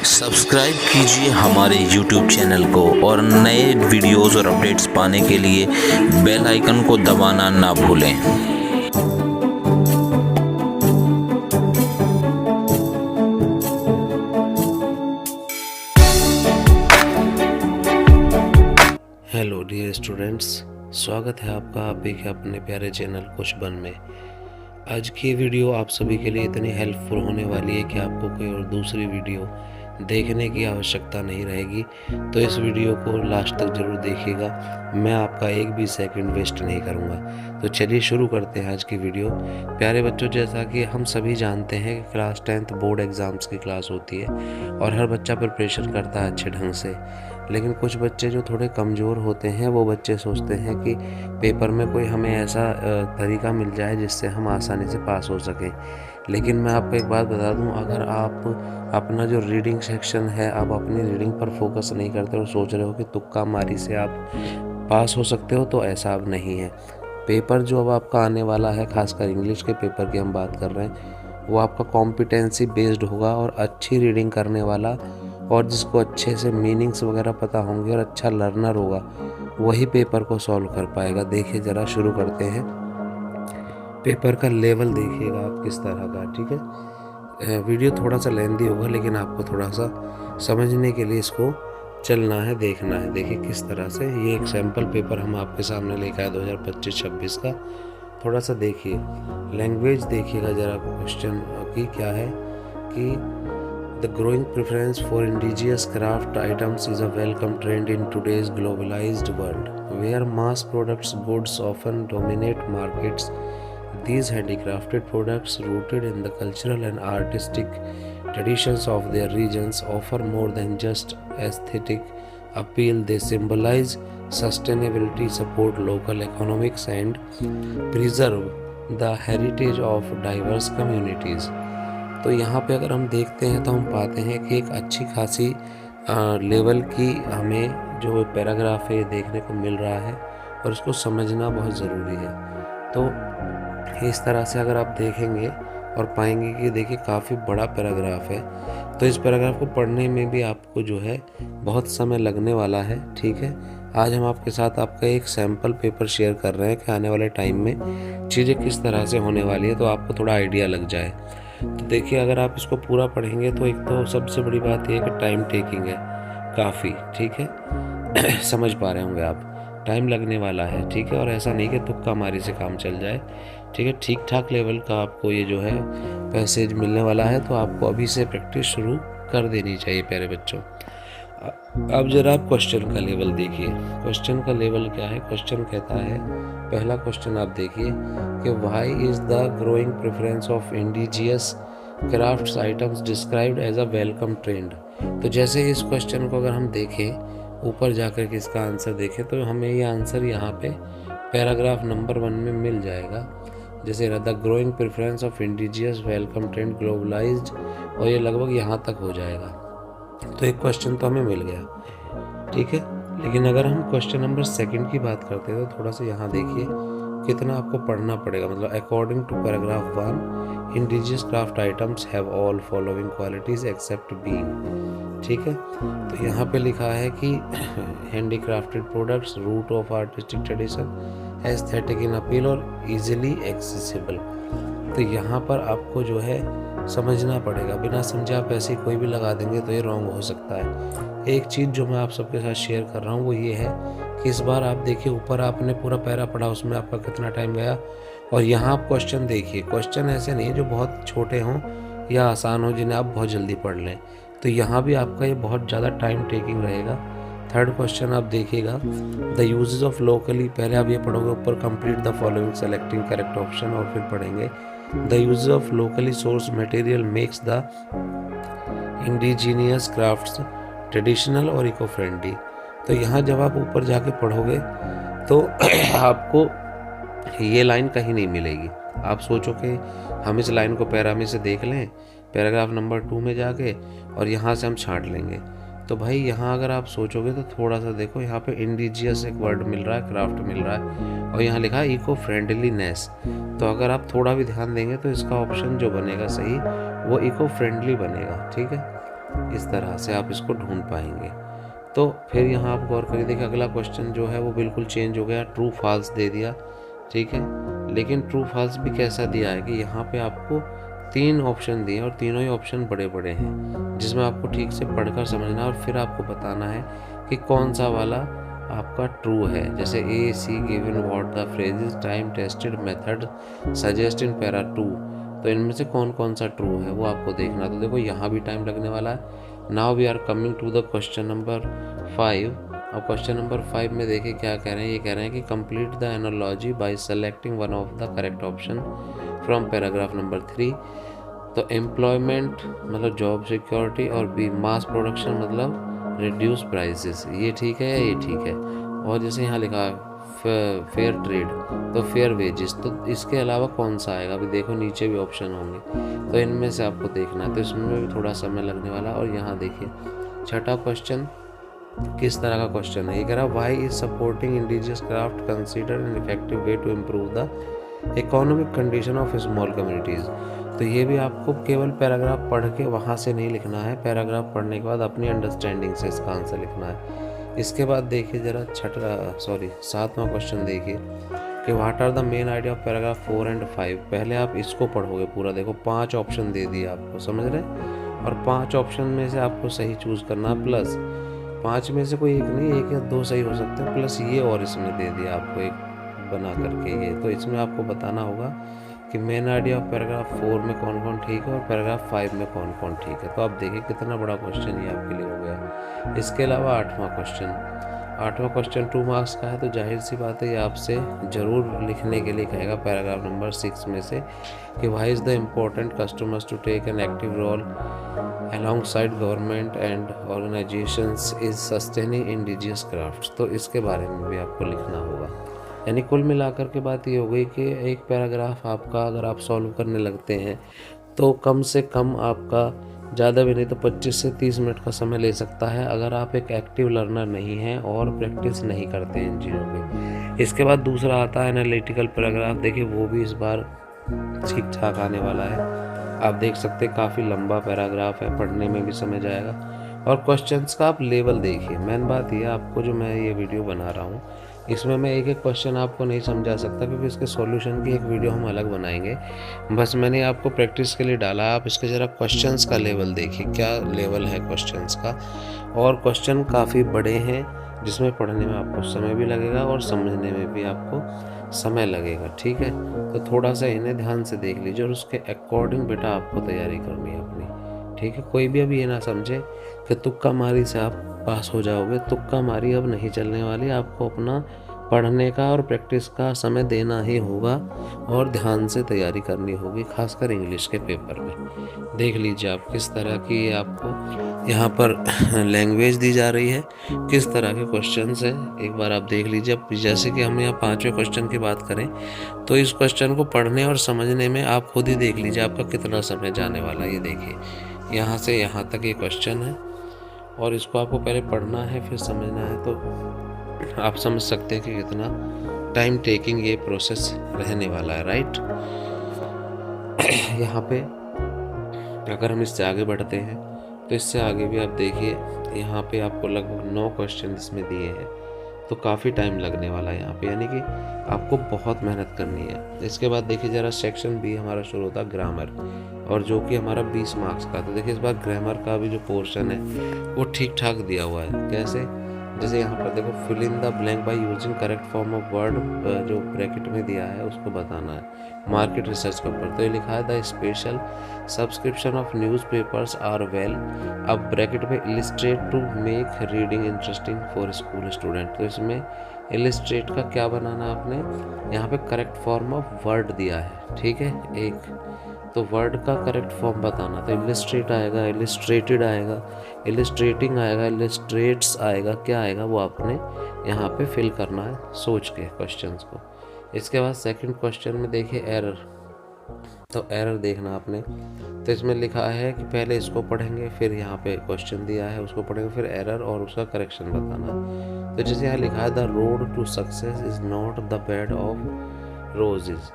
Subscribe कीजिए हमारे YouTube channel को और नए वीडियोस और अपडेट्स पाने के लिए बेल आइकन को दबाना ना भूलें। हेलो डियर स्टूडेंट्स, स्वागत है आपका आप ही के अपने प्यारे चैनल कुछ बन में। आज की वीडियो आप सभी के लिए इतनी हेल्पफुल होने वाली है कि आपको कोई और दूसरी वीडियो देखने की आवश्यकता नहीं रहेगी। तो इस वीडियो को लास्ट तक ज़रूर देखिएगा, मैं आपका एक भी सेकंड वेस्ट नहीं करूँगा। तो चलिए शुरू करते हैं आज की वीडियो। प्यारे बच्चों, जैसा कि हम सभी जानते हैं कि क्लास 10th बोर्ड एग्ज़ाम्स की क्लास होती है और हर बच्चा प्रिपरेशन करता है अच्छे ढंग से। लेकिन कुछ बच्चे जो थोड़े कमज़ोर होते हैं वो बच्चे सोचते हैं कि पेपर में कोई हमें ऐसा तरीका मिल जाए जिससे हम आसानी से पास हो सकें। लेकिन मैं आपको एक बात बता दूं, अगर आप अपना जो रीडिंग सेक्शन है, आप अपनी रीडिंग पर फोकस नहीं करते और सोच रहे हो कि तुक्का मारी से आप पास हो सकते हो, तो ऐसा अब नहीं है। पेपर जो अब आपका आने वाला है, खासकर इंग्लिश के पेपर की हम बात कर रहे हैं, वो आपका कॉम्पिटेंसी बेस्ड होगा और अच्छी रीडिंग करने वाला और जिसको अच्छे से मीनिंग्स वगैरह पता होंगे और अच्छा लर्नर होगा, वही पेपर को सॉल्व कर पाएगा। देखिए ज़रा, शुरू करते हैं। पेपर का लेवल देखिएगा आप किस तरह का, ठीक है। वीडियो थोड़ा सा लेंदी होगा लेकिन आपको थोड़ा सा समझने के लिए इसको चलना है, देखना है। देखिए किस तरह से ये एक सैम्पल पेपर हम आपके सामने लेकर आए 2025-26 का। थोड़ा सा देखिए, लैंग्वेज देखिएगा ज़रा। क्वेश्चन की क्या है कि The growing preference for indigenous craft items is a welcome trend in today's globalized world, where mass products goods often dominate markets. These handicrafted products, rooted in the cultural and artistic traditions of their regions, offer more than just aesthetic appeal. They symbolize sustainability, support local economics, and preserve the heritage of diverse communities. तो यहाँ पे अगर हम देखते हैं तो हम पाते हैं कि एक अच्छी खासी लेवल की हमें जो पैराग्राफ है देखने को मिल रहा है और उसको समझना बहुत ज़रूरी है। तो इस तरह से अगर आप देखेंगे और पाएंगे कि देखिए काफ़ी बड़ा पैराग्राफ है, तो इस पैराग्राफ को पढ़ने में भी आपको जो है बहुत समय लगने वाला है, ठीक है। आज हम आपके साथ आपका एक सैम्पल पेपर शेयर कर रहे हैं कि आने वाले टाइम में चीज़ें किस तरह से होने वाली है, तो आपको थोड़ा आइडिया लग जाए। तो देखिए, अगर आप इसको पूरा पढ़ेंगे तो एक तो सबसे बड़ी बात यह है कि टाइम टेकिंग है काफ़ी, ठीक है। समझ पा रहे होंगे आप, टाइम लगने वाला है, ठीक है। और ऐसा नहीं कि तुक्का मारी से काम चल जाए, ठीक है। ठीक ठाक लेवल का आपको ये जो है पैसेज मिलने वाला है, तो आपको अभी से प्रैक्टिस शुरू कर देनी चाहिए प्यारे बच्चों। अब जरा आप क्वेश्चन का लेवल देखिए। क्वेश्चन का लेवल क्या है? क्वेश्चन कहता है, पहला क्वेश्चन आप देखिए कि why is the growing preference of indigenous crafts items described as a welcome trend. तो जैसे इस क्वेश्चन को अगर हम देखें, ऊपर जाकर के इसका आंसर देखें, तो हमें ये आंसर यहाँ पे पैराग्राफ नंबर 1 में मिल जाएगा। जैसे the growing preference of indigenous welcome trend globalised, और ये लगभग यहाँ तक हो जाएगा। तो एक क्वेश्चन तो हमें मिल गया, ठीक है। लेकिन अगर हम क्वेश्चन नंबर 2 की बात करते हैं तो थोड़ा सा यहाँ देखिए कितना आपको पढ़ना पड़ेगा। मतलब according to paragraph 1, indigenous craft items have all following qualities except being, ठीक है। तो यहाँ पे लिखा है कि handcrafted products, root of artistic tradition, aesthetic in appeal और इजीली एक्सेसिबल। तो यहाँ पर आपको जो है समझना पड़ेगा, बिना समझे आप ऐसे कोई भी लगा देंगे तो ये रॉन्ग हो सकता है। एक चीज़ जो मैं आप सबके साथ शेयर कर रहा हूँ वो ये है कि इस बार आप देखिए, ऊपर आपने पूरा पैरा पढ़ा, उसमें आपका कितना टाइम गया, और यहाँ आप क्वेश्चन देखिए। क्वेश्चन ऐसे नहीं है जो बहुत छोटे हों या आसान हो जिन्हें आप बहुत जल्दी पढ़ लें, तो यहाँ भी आपका ये बहुत ज़्यादा टाइम टेकिंग रहेगा। थर्ड क्वेश्चन आप देखिएगा, द यूजेस ऑफ लोकली, पहले आप ये पढ़ोगे ऊपर, complete the following selecting correct option, और फिर पढ़ेंगे the use of locally source material makes the indigenous crafts traditional और इको फ्रेंडली। तो यहाँ जब आप ऊपर जाके पढ़ोगे तो आपको ये लाइन कहीं नहीं मिलेगी। आप सोचो कि हम इस लाइन को पैरा में से देख लें, पैराग्राफ नंबर 2 में जाके, और यहाँ से हम छांट लेंगे। तो भाई यहाँ अगर आप सोचोगे तो थोड़ा सा देखो, यहाँ पे इंडिजियस एक वर्ड मिल रहा है, क्राफ्ट मिल रहा है, और यहाँ लिखा है इको फ्रेंडलीनेस। तो अगर आप थोड़ा भी ध्यान देंगे तो इसका ऑप्शन जो बनेगा सही वो इको फ्रेंडली बनेगा, ठीक है। इस तरह से आप इसको ढूंढ पाएंगे। तो फिर यहाँ आप गौर करिए, देखिए अगला क्वेश्चन जो है वो बिल्कुल चेंज हो गया, ट्रू फॉल्स दे दिया, ठीक है। लेकिन ट्रू फॉल्स भी कैसा दिया है कि यहाँ पे आपको 3 ऑप्शन दिए और तीनों ही ऑप्शन बड़े बड़े हैं, जिसमें आपको ठीक से पढ़कर समझना और फिर आपको बताना है कि कौन सा वाला आपका ट्रू है। जैसे A C given what the phrases time tested method suggest in para 2, तो इनमें से कौन कौन सा ट्रू है वो आपको देखना। तो देखो यहाँ भी टाइम लगने वाला है। Now we are coming to the question number 5। अब क्वेश्चन नंबर 5 में देखिए क्या कह रहे हैं। ये कह रहे हैं कि complete the analogy bye selecting one of the correct option from paragraph number 3। तो एम्प्लॉयमेंट मतलब जॉब सिक्योरिटी और बी मास प्रोडक्शन मतलब रिड्यूस प्राइसेस, ये ठीक है या ये ठीक है। और जैसे यहाँ लिखा है फेयर ट्रेड तो फेयर वेजेस, तो इसके अलावा कौन सा आएगा। अभी देखो नीचे भी ऑप्शन होंगे, तो इनमें से आपको देखना है। तो इसमें भी थोड़ा समय लगने वाला। और यहाँ देखिए छठा क्वेश्चन किस तरह का क्वेश्चन है। ये कह रहा है why is supporting indigenous craft consider an effective way to improve the economic condition of small communities. तो ये भी आपको केवल पैराग्राफ पढ़ के वहाँ से नहीं लिखना है, पैराग्राफ पढ़ने के बाद अपनी अंडरस्टैंडिंग से इसका आंसर लिखना है। इसके बाद देखिए ज़रा 7वां क्वेश्चन देखिए कि what are the main idea of paragraph 4 and 5। पहले आप इसको पढ़ोगे पूरा। देखो 5 ऑप्शन दे दिए आपको, समझ रहे, और 5 ऑप्शन में से आपको सही चूज़ करना, प्लस 5 में से कोई एक नहीं, 1 या 2 सही हो सकते हैं, प्लस ये और इसमें दे दिया आपको एक बना करके ये। तो इसमें आपको बताना होगा कि मेन आइडिया ऑफ पैराग्राफ 4 में कौन कौन ठीक है और पैराग्राफ 5 में कौन कौन ठीक है। तो आप देखिए कितना बड़ा क्वेश्चन ये आपके लिए हो गया। इसके अलावा 8वां क्वेश्चन 2 मार्क्स का है, तो जाहिर सी बात है ये आपसे ज़रूर लिखने के लिए कहेगा पैराग्राफ नंबर 6 में से कि why is the important customers to take an active role alongside government and organizations is sustaining indigenous crafts। तो इसके बारे में भी आपको लिखना होगा। यानी कुल मिलाकर के बात ये हो गई कि एक पैराग्राफ आपका अगर आप सॉल्व करने लगते हैं तो कम से कम आपका ज़्यादा भी नहीं तो 25 से 30 मिनट का समय ले सकता है, अगर आप एक एक्टिव लर्नर नहीं हैं और प्रैक्टिस नहीं करते हैं इन चीज़ों पे। इसके बाद दूसरा आता है एनालिटिकल पैराग्राफ। देखिए वो भी इस बार ठीक ठाक आने वाला है। आप देख सकते हैं काफ़ी लंबा पैराग्राफ है, पढ़ने में भी समझ आएगा। और क्वेश्चंस का आप लेवल देखिए। मेन बात यह आपको जो मैं ये वीडियो बना रहा हूँ इसमें मैं एक एक क्वेश्चन आपको नहीं समझा सकता, क्योंकि इसके सॉल्यूशन की एक वीडियो हम अलग बनाएंगे। बस मैंने आपको प्रैक्टिस के लिए डाला। आप इसके ज़रा क्वेश्चंस का लेवल देखिए, क्या लेवल है क्वेश्चंस का। और क्वेश्चन काफ़ी बड़े हैं जिसमें पढ़ने में आपको समय भी लगेगा और समझने में भी आपको समय लगेगा, ठीक है। तो थोड़ा सा इन्हें ध्यान से देख लीजिए और उसके अकॉर्डिंग बेटा आपको तैयारी करनी है अपनी, ठीक है। कोई भी अभी ये ना समझे कि तुक्का मारी से आप पास हो जाओगे। तुक्का मारी अब नहीं चलने वाली। आपको अपना पढ़ने का और प्रैक्टिस का समय देना ही होगा और ध्यान से तैयारी करनी होगी, खासकर इंग्लिश के पेपर में। देख लीजिए आप किस तरह की आपको यहाँ पर लैंग्वेज दी जा रही है, किस तरह के क्वेश्चंस हैं, एक बार आप देख लीजिए। अब जैसे कि हम यहाँ 5वें क्वेश्चन की बात करें तो इस क्वेश्चन को पढ़ने और समझने में आप खुद ही देख लीजिए आपका कितना समय जाने वाला है। ये देखिए यहाँ से यहाँ तक ये क्वेश्चन है और इसको आपको पहले पढ़ना है फिर समझना है, तो आप समझ सकते हैं कि कितना टाइम टेकिंग ये प्रोसेस रहने वाला है, राइट। यहाँ पे अगर हम इससे आगे बढ़ते हैं तो इससे आगे भी आप देखिए यहाँ पे आपको लगभग 9 क्वेश्चन इसमें दिए हैं, तो काफ़ी टाइम लगने वाला है यहाँ पे, यानी कि आपको बहुत मेहनत करनी है। इसके बाद देखिए ज़रा सेक्शन बी हमारा शुरू होता है ग्रामर, और जो कि हमारा 20 मार्क्स का। तो देखिए इस बार ग्रामर का भी जो पोर्शन है वो ठीक ठाक दिया हुआ है। कैसे, जैसे यहाँ पर देखो fill in the blank by using correct form of word, जो ब्रैकेट में दिया है उसको बताना है। मार्केट रिसर्च के ऊपर तो ये लिखा है the special subscription of newspapers are well, अब ब्रैकेट में illustrate to make reading interesting for school student. तो इसमें इलिस्ट्रेट का क्या बनाना आपने, यहाँ पे करेक्ट फॉर्म ऑफ वर्ड दिया है, ठीक है। एक तो वर्ड का करेक्ट फॉर्म बताना, तो इलिस्ट्रेट आएगा, इलिस्ट्रेटेड आएगा, इलिस्ट्रेटिंग आएगा, इलिस्ट्रेट्स आएगा, क्या आएगा वो आपने यहाँ पे फिल करना है सोच के क्वेश्चंस को। इसके बाद सेकंड क्वेश्चन में देखिए एरर, तो एरर देखना आपने। तो इसमें लिखा है कि पहले इसको पढ़ेंगे, फिर यहाँ पे क्वेश्चन दिया है उसको पढ़ेंगे, फिर एरर और उसका करेक्शन बताना। तो जैसे यहाँ लिखा है the road to success is not the bed of roses,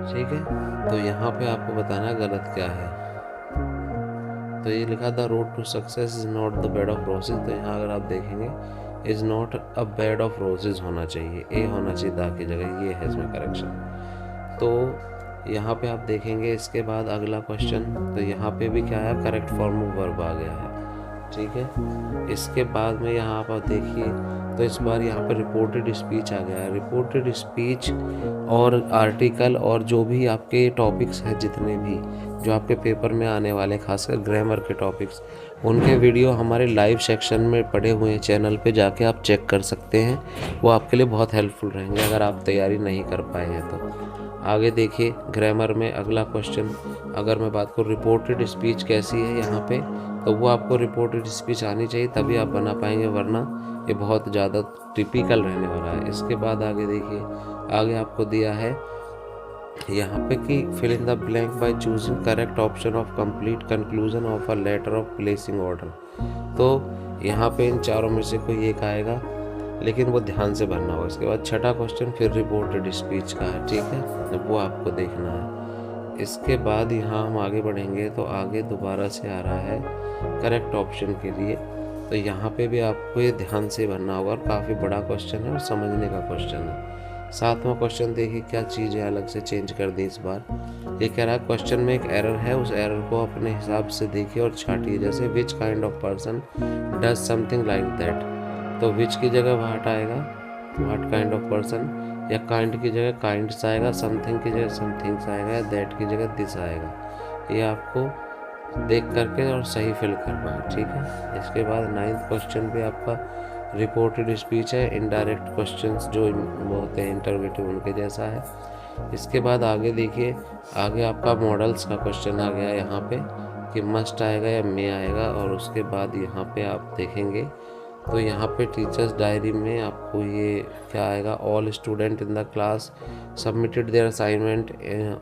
ठीक है। तो यहाँ पे आपको बताना गलत क्या है, तो ये लिखा the road to success is not the bed of roses, तो यहाँ अगर आप देखेंगे is not a bed of roses होना चाहिए, ए होना चाहिए दा की जगह, ये है इसमें करेक्शन। तो यहाँ पे आप देखेंगे इसके बाद अगला क्वेश्चन, तो यहाँ पे भी क्या है, करेक्ट फॉर्म ऑफ वर्ब आ गया है, ठीक है। इसके बाद में यहाँ पर देखिए तो इस बार यहाँ पर रिपोर्टेड स्पीच आ गया है। रिपोर्टेड स्पीच और आर्टिकल और जो भी आपके टॉपिक्स हैं, जितने भी जो आपके पेपर में आने वाले, खासकर ग्रामर के टॉपिक्स, उनके वीडियो हमारे लाइव सेक्शन में पड़े हुए हैं, चैनल पे जाके आप चेक कर सकते हैं। वो आपके लिए बहुत हेल्पफुल रहेंगे अगर आप तैयारी नहीं कर पाए हैं तो। आगे देखिए ग्रामर में अगला क्वेश्चन, अगर मैं बात करूँ रिपोर्टेड स्पीच कैसी है यहाँ पे, तो वो आपको रिपोर्टेड स्पीच आनी चाहिए तभी आप बना पाएंगे, वरना ये बहुत ज़्यादा टिपिकल रहने वाला है। इसके बाद आगे देखिए, आगे आपको दिया है यहाँ पे कि fill in the blank by choosing correct option of complete conclusion of a letter of placing order. तो यहाँ पे इन चारों में से कोई एक आएगा, लेकिन वो ध्यान से भरना होगा। इसके बाद छठा क्वेश्चन फिर रिपोर्टेड स्पीच का है, ठीक है, वो आपको देखना है। इसके बाद यहाँ हम आगे बढ़ेंगे तो आगे दोबारा से आ रहा है करेक्ट ऑप्शन के लिए, तो यहाँ पे भी आपको ये ध्यान से भरना होगा और काफ़ी बड़ा क्वेश्चन है और समझने का क्वेश्चन है। सातवां क्वेश्चन देखिए क्या चीज़ है, अलग से चेंज कर दी इस बार। ये कह रहा है क्वेश्चन में एक एरर है, उस एरर को अपने हिसाब से देखिए और छाटिए। जैसे which kind of person does something like that, तो विच की जगह व्हाट आएगा, व्हाट काइंड ऑफ पर्सन, या काइंड की जगह काइंड्स आएगा, समथिंग की जगह समथिंग्स आएगा, या दैट की जगह दिस आएगा। ये आपको देख करके और सही फिल करना है, ठीक है। इसके बाद 9th क्वेश्चन भी आपका रिपोर्टेड स्पीच है, इनडायरेक्ट क्वेश्चंस जो वो होते हैं इंटरोगेटिव, उनके जैसा है। इसके बाद आगे देखिए, आगे आपका मॉडल्स का क्वेश्चन आ गया यहाँ पे कि मस्ट आएगा या मे आएगा, और उसके बाद यहाँ पे आप देखेंगे तो यहाँ पे टीचर्स डायरी में आपको ये क्या आएगा, all student in the class submitted their assignment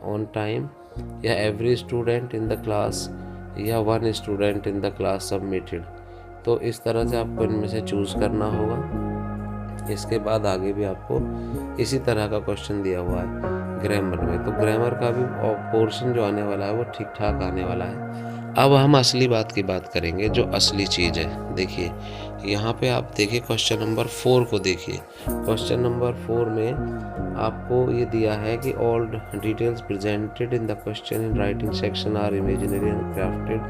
on time, या every student in the class, या one student in the class submitted. तो इस तरह से आपको इनमें से चूज़ करना होगा। इसके बाद आगे भी आपको इसी तरह का क्वेश्चन दिया हुआ है ग्रामर में, तो ग्रामर का भी पोर्शन जो आने वाला है वो ठीक ठाक आने वाला है। अब हम असली बात की बात करेंगे, जो असली चीज़ है। देखिए यहाँ पे आप देखिए क्वेश्चन नंबर 4 को देखिए। क्वेश्चन नंबर 4 में आपको ये दिया है कि all details presented in the question in writing section are imaginary and crafted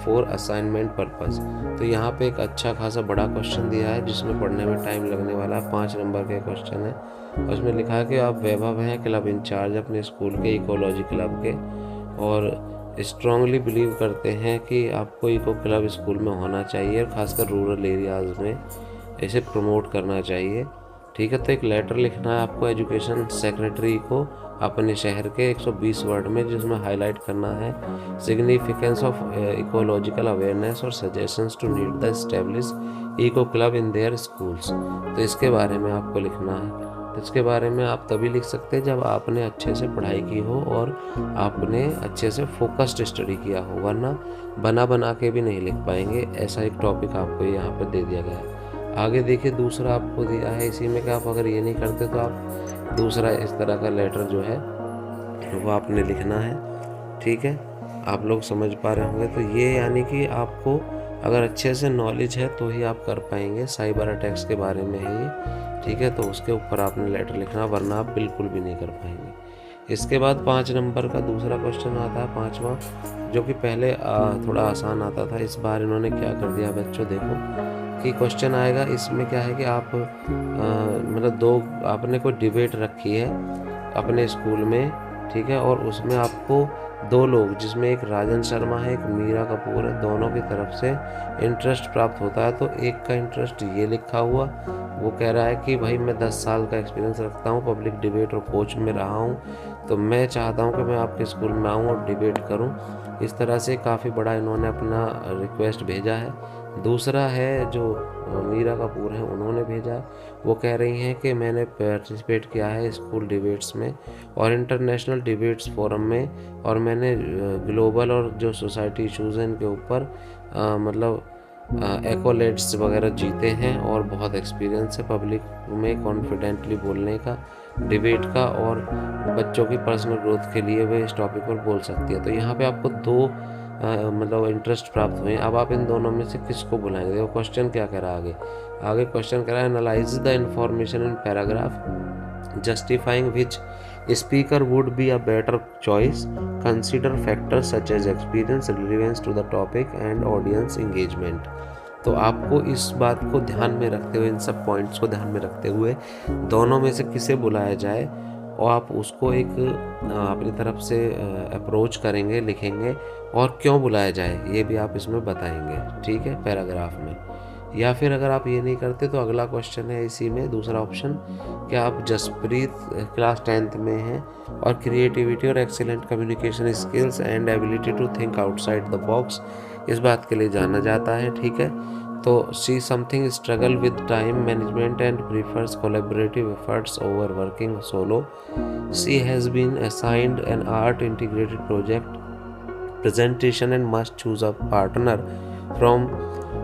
for assignment purpose. तो यहाँ पे एक अच्छा खासा बड़ा क्वेश्चन दिया है जिसमें पढ़ने में टाइम लगने वाला है, 5 नंबर के क्वेश्चन है। उसमें लिखा है कि आप वैभव हैं क्लब इंचार्ज अपने स्कूल के इकोलॉजी क्लब के, और स्ट्रांगली बिलीव करते हैं कि आपको इको क्लब स्कूल में होना चाहिए, और ख़ासकर रूरल एरियाज़ में इसे प्रमोट करना चाहिए, ठीक है। तो एक लेटर लिखना है आपको एजुकेशन सेक्रेटरी को अपने शहर के 120 वर्ड में, जिसमें हाईलाइट करना है सिग्निफिकेंस ऑफ इकोलॉजिकल अवेयरनेस और suggestions to need the establish eco club in their schools. तो इसके बारे में आपको लिखना है। तो इसके बारे में आप तभी लिख सकते हैं जब आपने अच्छे से पढ़ाई की हो और आपने अच्छे से फोकस्ड स्टडी किया हो, वरना बना के भी नहीं लिख पाएंगे। ऐसा एक टॉपिक आपको यहाँ पर दे दिया गया है। आगे देखिए दूसरा आपको दिया है इसी में कि आप अगर ये नहीं करते तो आप दूसरा इस तरह का लेटर जो है वो आपने लिखना है, ठीक है। आप लोग समझ पा रहे होंगे। तो ये यानी कि आपको अगर अच्छे से नॉलेज है तो ही आप कर पाएंगे। साइबर अटैक्स के बारे में है ये, ठीक है। तो उसके ऊपर आपने लेटर लिखना, वरना आप बिल्कुल भी नहीं कर पाएंगे। इसके बाद 5 नंबर का दूसरा क्वेश्चन आता है, 5वां, जो कि पहले थोड़ा आसान आता था। इस बार इन्होंने क्या कर दिया बच्चों, देखो कि क्वेश्चन आएगा। इसमें क्या है कि आप मतलब आपने कोई डिबेट रखी है अपने स्कूल में, ठीक है, और उसमें आपको 2 लोग, जिसमें एक राजन शर्मा है, एक मीरा कपूर है, दोनों की तरफ से इंटरेस्ट प्राप्त होता है। तो एक का इंटरेस्ट ये लिखा हुआ, वो कह रहा है कि भाई मैं 10 साल का एक्सपीरियंस रखता हूँ, पब्लिक डिबेट और कोच में रहा हूँ, तो मैं चाहता हूँ कि मैं आपके स्कूल में आऊँ और डिबेट करूँ। इस तरह से काफ़ी बड़ा इन्होंने अपना रिक्वेस्ट भेजा है। दूसरा है जो मीरा कपूर हैं, उन्होंने भेजा, वो कह रही हैं कि मैंने पार्टिसिपेट किया है स्कूल डिबेट्स में और इंटरनेशनल डिबेट्स फोरम में, और मैंने ग्लोबल और जो सोसाइटी इशूज़ हैं इनके ऊपर एक्कोलेट्स वगैरह जीते हैं, और बहुत एक्सपीरियंस है पब्लिक में कॉन्फिडेंटली बोलने का, डिबेट का, और बच्चों की पर्सनल ग्रोथ के लिए वे इस टॉपिक पर बोल सकती है। तो यहाँ पे आपको 2 मतलब इंटरेस्ट प्राप्त हुए। अब आप इन दोनों में से किसको बुलाएंगे? देखो क्वेश्चन क्या कह रहा है आगे क्वेश्चन कह रहा है analyze the information in paragraph justifying which speaker would be a better choice, consider factors such as experience, relevance to the topic and audience engagement. तो आपको इस बात को ध्यान में रखते हुए, इन सब पॉइंट्स को ध्यान में रखते हुए दोनों में से किसे बुलाया जाए और आप उसको एक अपनी तरफ से अप्रोच करेंगे, लिखेंगे और क्यों बुलाया जाए ये भी आप इसमें बताएंगे, ठीक है, पैराग्राफ में। या फिर अगर आप ये नहीं करते तो अगला क्वेश्चन है इसी में, दूसरा ऑप्शन, कि आप जसप्रीत क्लास 10th में हैं और क्रिएटिविटी और excellent communication skills and ability to think outside the box इस बात के लिए जाना जाता है, ठीक है। तो she something struggle with time management and prefers collaborative efforts over working solo. She has been assigned an art integrated project presentation and must choose a partner from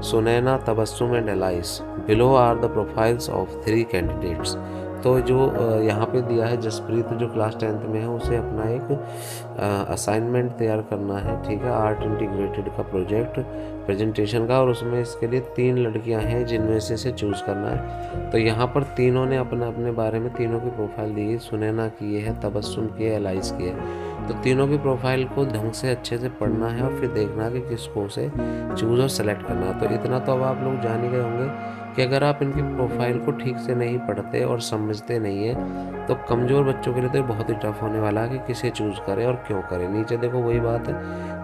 Sunena, Tabassum and Elise. Below are the profiles of 3 candidates. तो जो यहाँ पे दिया है जसप्रीत जो class 10th में है उसे अपना एक असाइनमेंट तैयार करना है, ठीक है, आर्ट इंटीग्रेटेड का प्रोजेक्ट प्रेजेंटेशन का, और उसमें इसके लिए 3 लड़कियां हैं जिनमें से इसे चूज़ करना है। तो यहाँ पर तीनों ने अपने बारे में तीनों की प्रोफाइल दी है, सुनैना की है, तबस्सुम की है, एलाइस की है। तो तीनों की प्रोफाइल को ढंग से अच्छे से पढ़ना है और फिर देखना है कि किसको से चूज़ और सेलेक्ट करना है। तो इतना तो अब आप लोग जान ही गए होंगे कि अगर आप इनकी प्रोफाइल को ठीक से नहीं पढ़ते और समझते नहीं है तो कमज़ोर बच्चों के लिए तो बहुत ही टफ होने वाला है कि किसे चूज़ करें और क्यों करें। नीचे देखो वही बात है,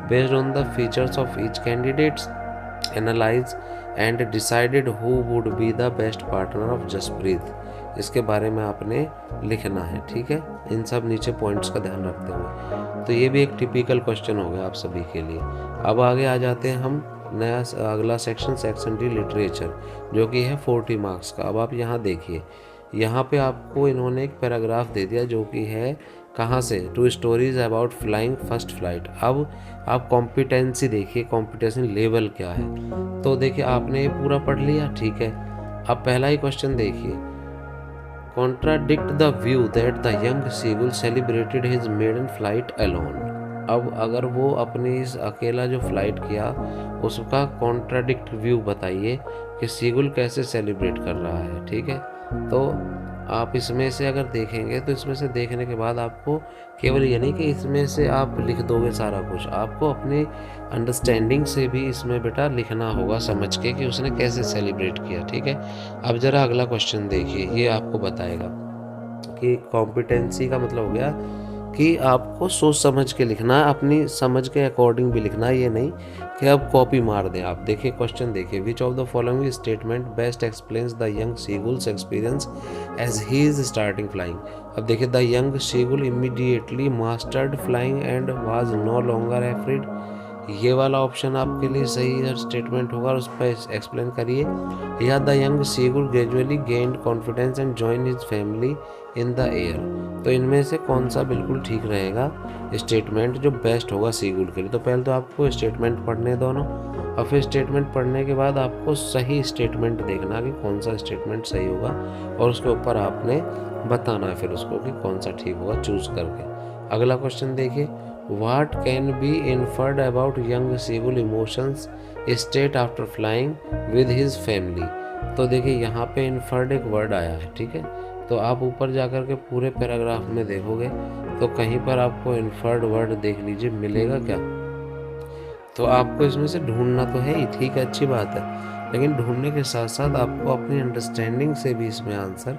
based on the features of each candidates analyze and decided who would be the best partner of Jaspreet, इसके बारे में आपने लिखना है, ठीक है, इन सब नीचे पॉइंट्स का ध्यान रखते हुए। तो ये भी एक टिपिकल क्वेश्चन हो गया आप सभी के लिए। अब आगे आ जाते हैं हम नया अगला सेक्शन डी लिटरेचर, जो कि है 40 मार्क्स का। अब आप यहाँ देखिए, यहाँ पे आपको इन्होंने एक पैराग्राफ दे दिया जो कि है कहाँ से, 2 stories about flying first flight. अब आप कॉम्पिटेंसी देखिए, कॉम्पिटेंसी लेवल क्या है। तो देखिए आपने ये पूरा पढ़ लिया, ठीक है। अब पहला ही क्वेश्चन देखिए, contradict the view that the young seagull celebrated his maiden flight alone. अब अगर वो अपनी इस अकेला जो फ्लाइट किया उसका कॉन्ट्राडिक्ट व्यू बताइए कि सीगुल कैसे सेलिब्रेट कर रहा है, ठीक है। तो आप इसमें से अगर देखेंगे तो इसमें से देखने के बाद आपको केवल ये नहीं कि इसमें से आप लिख दोगे सारा कुछ, आपको अपने अंडरस्टैंडिंग से भी इसमें बेटा लिखना होगा समझ के कि उसने कैसे सेलिब्रेट किया, ठीक है। अब ज़रा अगला क्वेश्चन देखिए, ये आपको बताएगा कि कॉम्पिटेंसी का मतलब हो गया कि आपको सोच समझ के लिखना है, अपनी समझ के अकॉर्डिंग भी लिखना है, ये नहीं कि अब कॉपी मार दें। आप देखिए क्वेश्चन देखिए, which of the following statement best explains the young seagull's experience as he is starting flying. अब देखिए, the young seagull immediately mastered flying and was no longer afraid, ये वाला ऑप्शन आपके लिए सही स्टेटमेंट होगा और उस पर एक्सप्लेन करिए। या the young seagull gradually gained confidence and join his family in the air. तो इनमें से कौन सा बिल्कुल ठीक रहेगा स्टेटमेंट जो बेस्ट होगा सीगुल के लिए। तो पहले तो आपको स्टेटमेंट पढ़ने दोनों, और फिर स्टेटमेंट पढ़ने के बाद आपको सही स्टेटमेंट देखना कि कौन सा स्टेटमेंट सही होगा और उसके ऊपर आपने बताना है फिर उसको कि कौन सा ठीक होगा चूज करके। अगला क्वेश्चन देखिए, What can be inferred about young seagull emotions state after flying with his family। तो देखिए यहाँ पे inferred एक वर्ड आया है, ठीक है। तो आप ऊपर जाकर के पूरे पैराग्राफ में देखोगे तो कहीं पर आपको inferred वर्ड देख लीजिए मिलेगा क्या। तो आपको इसमें से ढूंढना तो है ही, ठीक है, अच्छी बात है, लेकिन ढूंढने के साथ साथ आपको अपनी अंडरस्टैंडिंग से भी इसमें आंसर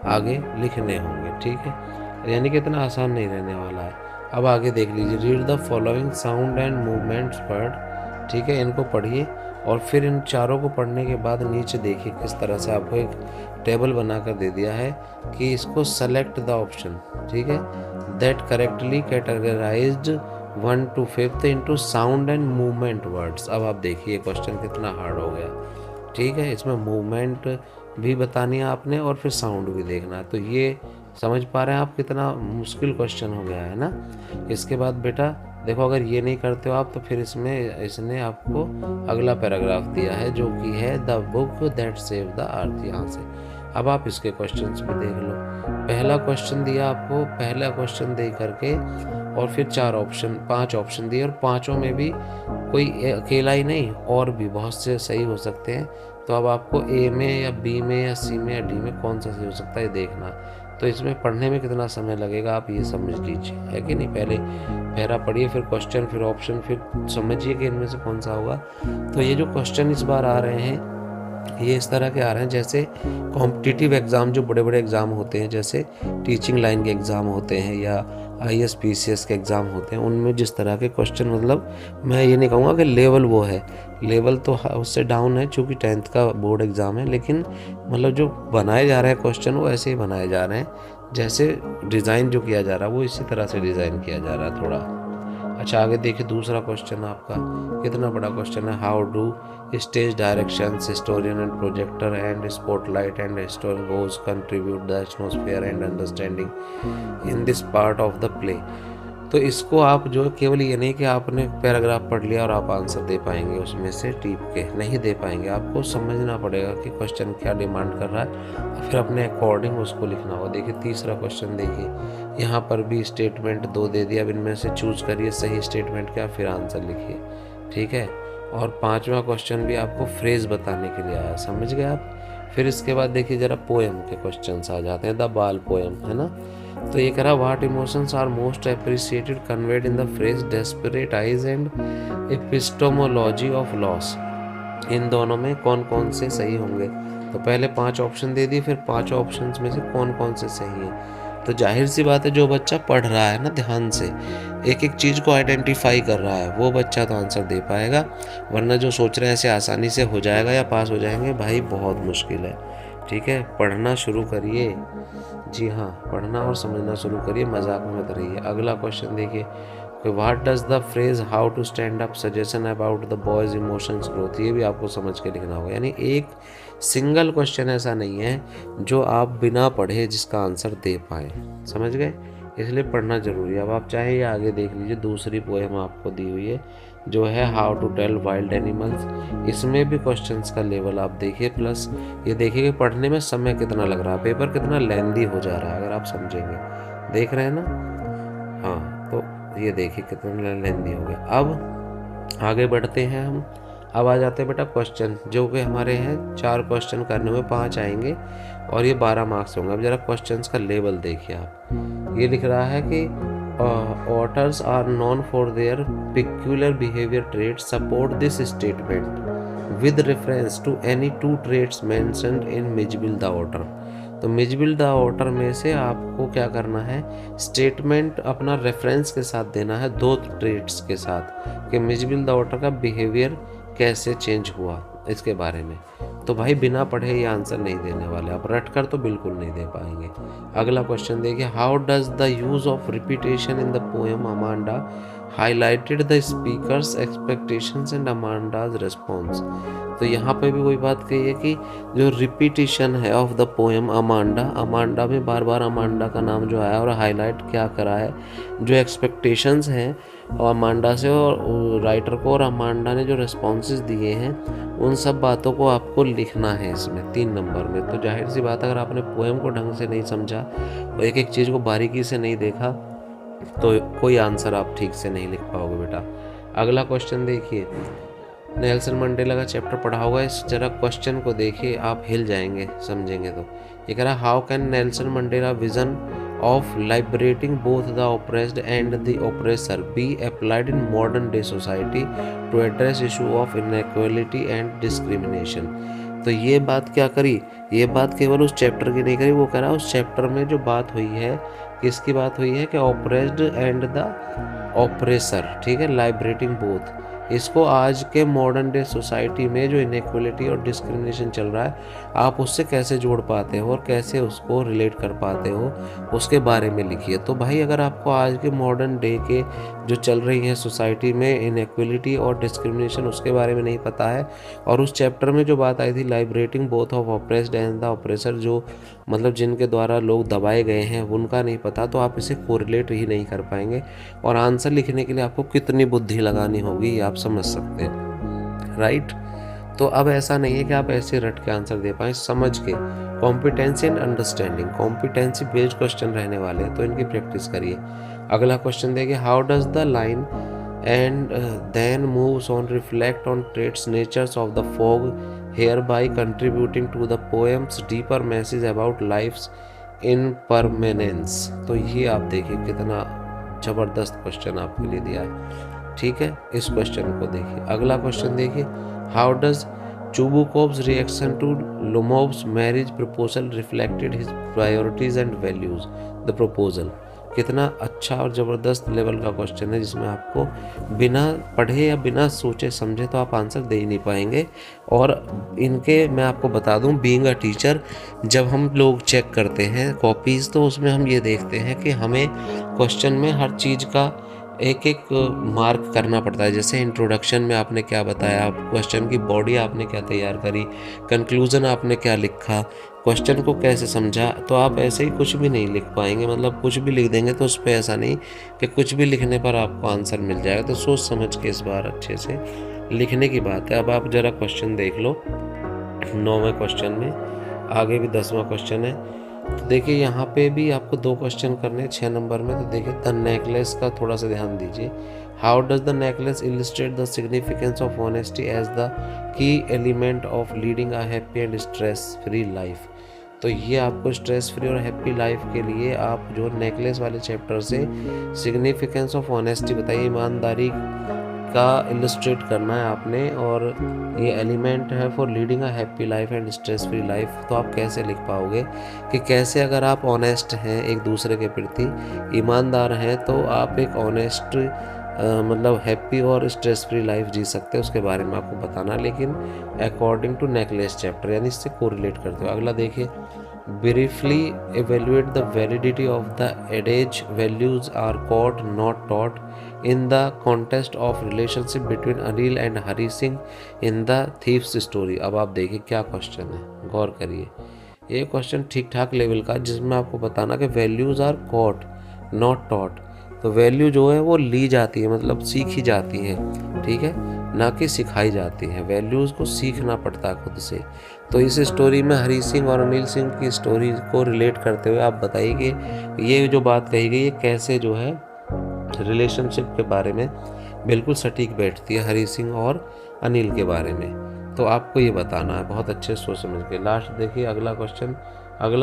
आगे लिखने होंगे, ठीक है, यानी कि इतना आसान नहीं रहने वाला है। अब आगे देख लीजिए, read the following sound and movements word, ठीक है, इनको पढ़िए और फिर इन चारों को पढ़ने के बाद नीचे देखिए किस तरह से आपको एक टेबल बनाकर दे दिया है कि इसको सेलेक्ट द ऑप्शन, ठीक है, that correctly categorised 1 to 5 into sound and movement words. अब आप देखिए क्वेश्चन कितना हार्ड हो गया, ठीक है, इसमें मूवमेंट भी बतानी है आपने और फिर साउंड भी देखना है। तो ये समझ पा रहे हैं आप कितना मुश्किल क्वेश्चन हो गया है ना। इसके बाद बेटा देखो, अगर ये नहीं करते हो आप तो फिर इसने आपको अगला पैराग्राफ दिया है जो कि है the book that save the earth, यहाँ से। अब आप इसके क्वेश्चंस भी देख लो। पहला क्वेश्चन दिया आपको, पहला क्वेश्चन दे करके और फिर 5 ऑप्शन दिए और पाँचों में भी कोई अकेला ही नहीं और भी बहुत से सही हो सकते हैं। तो अब आपको ए में या बी में या सी में या डी में कौन सा सही हो सकता है देखना। तो इसमें पढ़ने में कितना समय लगेगा आप ये समझ लीजिए, है कि नहीं। पहले पहला पढ़िए, फिर क्वेश्चन, फिर ऑप्शन, फिर समझिए कि इनमें से कौन सा होगा। तो ये जो क्वेश्चन इस बार आ रहे हैं ये इस तरह के आ रहे हैं जैसे कॉम्पिटिटिव एग्ज़ाम, जो बड़े बड़े एग्ज़ाम होते हैं, जैसे टीचिंग लाइन के एग्ज़ाम होते हैं या IAS PCS के एग्ज़ाम होते हैं, उनमें जिस तरह के क्वेश्चन, मतलब मैं ये नहीं कहूँगा कि लेवल वो है, लेवल तो उससे डाउन है चूँकि 10th का बोर्ड एग्ज़ाम है, लेकिन मतलब जो बनाए जा रहे हैं क्वेश्चन वो ऐसे ही बनाए जा रहे हैं जैसे डिज़ाइन जो किया जा रहा है वो इसी तरह से डिज़ाइन किया जा रहा है थोड़ा। अच्छा आगे देखिए, दूसरा क्वेश्चन आपका कितना बड़ा क्वेश्चन है। How do stage directions, historian and projector and spotlight and historian goes contribute the atmosphere and understanding in this part of the play. तो इसको आप जो केवल ये नहीं कि आपने पैराग्राफ पढ़ लिया और आप आंसर दे पाएंगे उसमें से टीप के, नहीं दे पाएंगे। आपको समझना पड़ेगा कि क्वेश्चन क्या डिमांड कर रहा है और फिर अपने अकॉर्डिंग उसको लिखना होगा। देखिए तीसरा क्वेश्चन देखिए, यहाँ पर भी स्टेटमेंट 2 दे दिया, अब इनमें से चूज करिए सही स्टेटमेंट क्या, फिर आंसर लिखिए, ठीक है। और 5वां क्वेश्चन भी आपको फ्रेज बताने के लिए आया, समझ गए आप। फिर इसके बाद देखिए जरा पोएम के क्वेश्चंस आ जाते हैं, द बाल पोएम, है ना। तो ये कह रहा what emotions are most appreciated conveyed in the phrase desperate eyes and epistemology of loss. इन दोनों में कौन कौन से सही होंगे। तो पहले 5 ऑप्शन दे दिए, फिर 5 ऑप्शंस में से कौन कौन से सही हैं। तो जाहिर सी बात है जो बच्चा पढ़ रहा है ना ध्यान से, एक एक चीज़ को आइडेंटिफाई कर रहा है, वो बच्चा तो आंसर दे पाएगा, वरना जो सोच रहे हैं ऐसे आसानी से हो जाएगा या पास हो जाएंगे, भाई बहुत मुश्किल है। ठीक है, पढ़ना शुरू करिए, जी हाँ पढ़ना और समझना शुरू करिए, मजाक में मत रहिए। अगला क्वेश्चन देखिए, what does the phrase how to stand up suggestion about the boy's emotions growth, ये भी आपको समझ के लिखना होगा। यानी एक सिंगल क्वेश्चन ऐसा नहीं है जो आप बिना पढ़े जिसका आंसर दे पाए, समझ गए, इसलिए पढ़ना जरूरी है। अब आप चाहे ये आगे देख लीजिए, दूसरी पोएम आपको दी हुई है जो है how to tell wild animals. इसमें भी क्वेश्चंस का लेवल आप देखिए, प्लस ये देखिए कि पढ़ने में समय कितना लग रहा है, पेपर कितना लेंदी हो जा रहा है अगर आप समझेंगे, देख रहे हैं ना। हाँ तो ये देखिए कितना लेंदी हो गया। अब आगे बढ़ते हैं हम, अब आ जाते हैं बेटा क्वेश्चन, जो कि हमारे हैं 4 क्वेश्चन करने में 5 आएंगे और ये 12 मार्क्स होंगे। अब जरा क्वेश्चंस का लेवल देखिए आप, ये लिख रहा है कि otters are known for their peculiar behavior traits, support this statement with reference to any 2 traits mentioned in Mijbil the otter. तो मिजबिल द ऑटर में से आपको क्या करना है, स्टेटमेंट अपना रेफरेंस के साथ देना है 2 ट्रेट्स के साथ, कि मिजबिल द ऑटर का बिहेवियर कैसे चेंज हुआ इसके बारे में। तो भाई बिना पढ़े ये आंसर नहीं देने वाले, आप रट कर तो बिल्कुल नहीं दे पाएंगे। अगला क्वेश्चन देखिए, how does the use of repetition in the poem Amanda highlighted the speaker's expectations and Amanda's response. तो यहाँ पे भी वही बात कही है कि जो रिपीटिशन है of the poem Amanda, Amanda में बार बार अमांडा का नाम जो आया और हाईलाइट क्या करा है, जो एक्सपेक्टेशंस हैं और अमांडा से और राइटर को, और अमांडा ने जो रिस्पॉन्सेस दिए हैं उन सब बातों को आपको लिखना है इसमें 3 नंबर में। तो जाहिर सी बात अगर आपने पोएम को ढंग से नहीं समझा और एक एक चीज़ को बारीकी से नहीं देखा तो कोई आंसर आप ठीक से नहीं लिख पाओगे बेटा। अगला क्वेश्चन देखिए, नेल्सन मंडेला का चैप्टर पढ़ा होगा, इस जरा क्वेश्चन को देखिए आप हिल जाएंगे समझेंगे। तो ये कह रहा, how can Nelson Mandela vision of liberating both the oppressed and the oppressor be applied in modern day society to address issue of inequality and discrimination। तो ये बात क्या करी, ये बात केवल उस चैप्टर की नहीं करी, वो कह रहा उस चैप्टर में जो बात हुई है, किसकी बात हुई है कि ऑपरेस्ड एंड द ऑपरेसर, ठीक है, लाइब्रेटिंग बोथ, इसको आज के मॉडर्न डे सोसाइटी में जो इनइक्वालिटी और डिस्क्रिमिनेशन चल रहा है आप उससे कैसे जोड़ पाते हो और कैसे उसको रिलेट कर पाते हो, उसके बारे में लिखिए। तो भाई अगर आपको आज के मॉडर्न डे के जो चल रही है सोसाइटी में इनइक्वालिटी और डिस्क्रिमिनेशन उसके बारे में नहीं पता है, और उस चैप्टर में जो बात आई थी liberating both of oppressed and the oppressor, जो मतलब जिनके द्वारा लोग दबाए गए हैं उनका नहीं पता, तो आप इसे कोरिलेट ही नहीं कर पाएंगे और आंसर लिखने के लिए आपको कितनी बुद्धि लगानी होगी आप समझ सकते हैं, राइट। तो अब ऐसा नहीं है कि आप ऐसे रट के आंसर दे पाएँ, समझ के। Competency and understanding, competency based question रहने वाले हैं तो इनकी प्रैक्टिस करिए। अगला क्वेश्चन देखिए, how does the line and then moves on reflect on traits natures of the fog hereby contributing to the poem's deeper message about life's impermanence. तो ये आप देखिए कितना ज़बरदस्त क्वेश्चन आपके लिए दिया है, ठीक है। इस क्वेश्चन को देखिए। अगला क्वेश्चन देखिए, how does Chubukov's reaction to Lomov's marriage proposal reflected his priorities and values. The proposal कितना अच्छा और ज़बरदस्त लेवल का क्वेश्चन है, जिसमें आपको बिना पढ़े या बिना सोचे समझे तो आप आंसर दे ही नहीं पाएंगे। और इनके मैं आपको बता दूं, बीइंग अ टीचर जब हम लोग चेक करते हैं कॉपीज़, तो उसमें हम ये देखते हैं कि हमें क्वेश्चन में हर चीज़ का एक एक मार्क करना पड़ता है। जैसे इंट्रोडक्शन में आपने क्या बताया, क्वेश्चन की बॉडी आपने क्या तैयार करी, कंक्लूज़न आपने क्या लिखा, क्वेश्चन को कैसे समझा, तो आप ऐसे ही कुछ भी नहीं लिख पाएंगे। मतलब कुछ भी लिख देंगे तो उस पर ऐसा नहीं कि कुछ भी लिखने पर आपको आंसर मिल जाएगा। तो सोच समझ के इस बार अच्छे से लिखने की बात है। अब आप ज़रा क्वेश्चन देख लो, 9वें क्वेश्चन में, आगे भी 10वां क्वेश्चन है। तो देखिए यहाँ पे भी आपको 2 क्वेश्चन करने हैं 6 नंबर में। तो देखिए द नेकलेस का थोड़ा सा ध्यान दीजिए। How does the necklace illustrate the significance of honesty as the key element of leading a happy and stress free life. तो ये आपको स्ट्रेस फ्री और हैप्पी लाइफ के लिए आप जो नेकलेस वाले चैप्टर से सिग्निफिकेंस ऑफ ऑनेस्टी बताइए, ईमानदारी का इलस्ट्रेट करना है आपने, और ये एलिमेंट है for leading a happy life and stress free life. तो आप कैसे लिख पाओगे कि कैसे अगर आप ऑनेस्ट हैं एक दूसरे के प्रति, ईमानदार हैं, तो आप एक ऑनेस्ट मतलब हैप्पी और स्ट्रेस फ्री लाइफ जी सकते हैं, उसके बारे में आपको बताना, लेकिन अकॉर्डिंग टू नेकलेस चैप्टर, यानी इससे कोरिलेट करते हो। अगला देखिए, briefly evaluate the validity of the adage values are caught not taught in the context of relationship between Anil and Hari Singh in the thief's story। अब आप देखिए क्या क्वेश्चन है, गौर करिए। ये क्वेश्चन ठीक ठाक लेवल का, जिसमें आपको बताना कि values are caught not taught. तो वैल्यू जो है वो ली जाती है, मतलब सीखी जाती है, ठीक है, ना कि सिखाई जाती है। वैल्यूज़ को सीखना पड़ता है खुद से। तो इस स्टोरी में हरी सिंह और अनिल सिंह की स्टोरी को रिलेट करते हुए आप बताइए कि ये जो बात कही गई है कैसे जो है रिलेशनशिप के बारे में बिल्कुल सटीक बैठती है हरी सिंह और अनिल के बारे में। तो आपको ये बताना है बहुत अच्छे सोच समझ के। लास्ट देखिए अगला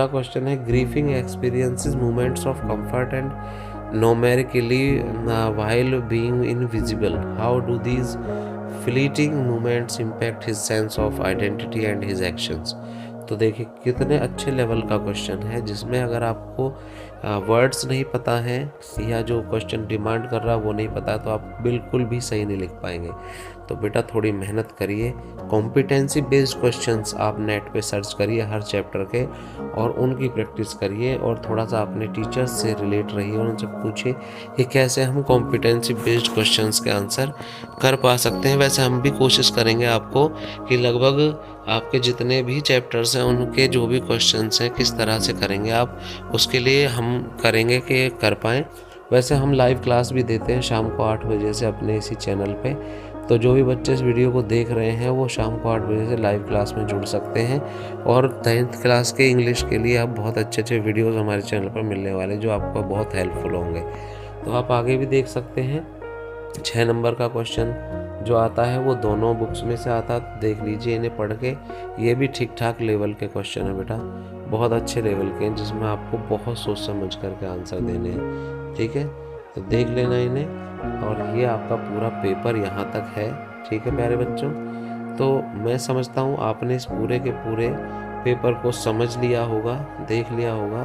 क्वेश्चन है, grieving experiences moments of comfort and numerically while being invisible. How do these fleeting moments impact his sense of identity and his actions? तो देखिए कितने अच्छे लेवल का क्वेश्चन है, जिसमें अगर आपको वर्ड्स नहीं पता है या जो क्वेश्चन डिमांड कर रहा है वो नहीं पता है, तो आप बिल्कुल भी सही नहीं लिख पाएंगे। तो बेटा थोड़ी मेहनत करिए, कॉम्पिटेंसी बेस्ड क्वेश्चंस आप नेट पे सर्च करिए हर चैप्टर के, और उनकी प्रैक्टिस करिए, और थोड़ा सा अपने टीचर्स से रिलेट रहिए, उनसे पूछिए कि कैसे हम कॉम्पिटेंसी बेस्ड क्वेश्चंस के आंसर कर पा सकते हैं। वैसे हम भी कोशिश करेंगे आपको कि लगभग आपके जितने भी चैप्टर्स हैं उनके जो भी क्वेश्चंस हैं किस तरह से करेंगे आप, उसके लिए हम करेंगे कि कर पाएँ। वैसे हम लाइव क्लास भी देते हैं शाम को 8 बजे से अपने इसी चैनल पे। तो जो भी बच्चे इस वीडियो को देख रहे हैं वो शाम को 8 बजे से लाइव क्लास में जुड़ सकते हैं। और 10th क्लास के इंग्लिश के लिए अब बहुत अच्छे वीडियोस हमारे चैनल पर मिलने वाले जो आपको बहुत हेल्पफुल होंगे। तो आप आगे भी देख सकते हैं। 6 नंबर का क्वेश्चन जो आता है वो दोनों बुक्स में से आता है, देख लीजिए इन्हें पढ़ के। ये भी ठीक ठाक लेवल के क्वेश्चन है बेटा, बहुत अच्छे लेवल के हैं, जिसमें आपको बहुत सोच समझ करके आंसर देने हैं, ठीक है। तो देख लेना इन्हें, और ये आपका पूरा पेपर यहाँ तक है, ठीक है प्यारे बच्चों। तो मैं समझता हूँ आपने इस पूरे के पूरे पेपर को समझ लिया होगा, देख लिया होगा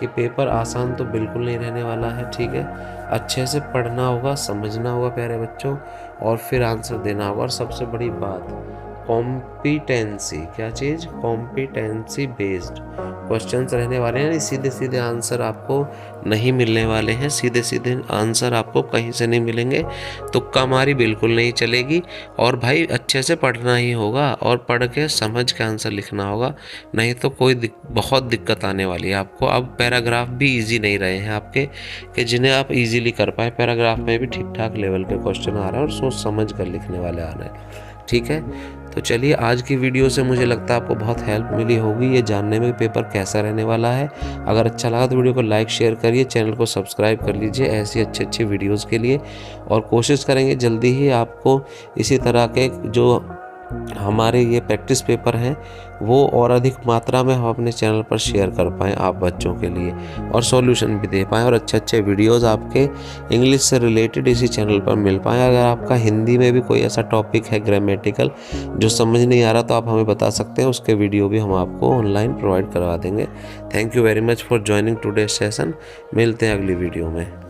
कि पेपर आसान तो बिल्कुल नहीं रहने वाला है, ठीक है। अच्छे से पढ़ना होगा, समझना होगा प्यारे बच्चों, और फिर आंसर देना होगा। और सबसे बड़ी बात कॉम्पिटेंसी, क्या चीज़, कॉम्पिटेंसी बेस्ड क्वेश्चंस रहने वाले हैं। सीधे सीधे आंसर आपको नहीं मिलने वाले हैं, सीधे सीधे आंसर आपको कहीं से नहीं मिलेंगे। तुक्का मारी बिल्कुल नहीं चलेगी, और भाई अच्छे से पढ़ना ही होगा, और पढ़ के समझ के आंसर लिखना होगा, नहीं तो बहुत दिक्कत आने वाली है आपको। अब पैराग्राफ भी इजी नहीं रहे हैं आपके कि जिन्हें आप इजीली कर पाए। पैराग्राफ में भी ठीक ठाक लेवल के क्वेश्चन आ रहे हैं और सोच समझ कर लिखने वाले आ रहे हैं, ठीक है। तो चलिए आज की वीडियो से मुझे लगता है आपको बहुत हेल्प मिली होगी ये जानने में पेपर कैसा रहने वाला है। अगर अच्छा लगा तो वीडियो को लाइक शेयर करिए, चैनल को सब्सक्राइब कर लीजिए ऐसी अच्छी वीडियोस के लिए, और कोशिश करेंगे जल्दी ही आपको इसी तरह के जो हमारे ये प्रैक्टिस पेपर हैं वो और अधिक मात्रा में हम अपने चैनल पर शेयर कर पाएँ आप बच्चों के लिए, और सॉल्यूशन भी दे पाएँ और अच्छे वीडियोस आपके इंग्लिश से रिलेटेड इसी चैनल पर मिल पाएँ। अगर आपका हिंदी में भी कोई ऐसा टॉपिक है ग्रामेटिकल जो समझ नहीं आ रहा तो आप हमें बता सकते हैं, उसके वीडियो भी हम आपको ऑनलाइन प्रोवाइड करवा देंगे। Thank you very much for joining today session. मिलते हैं अगली वीडियो में।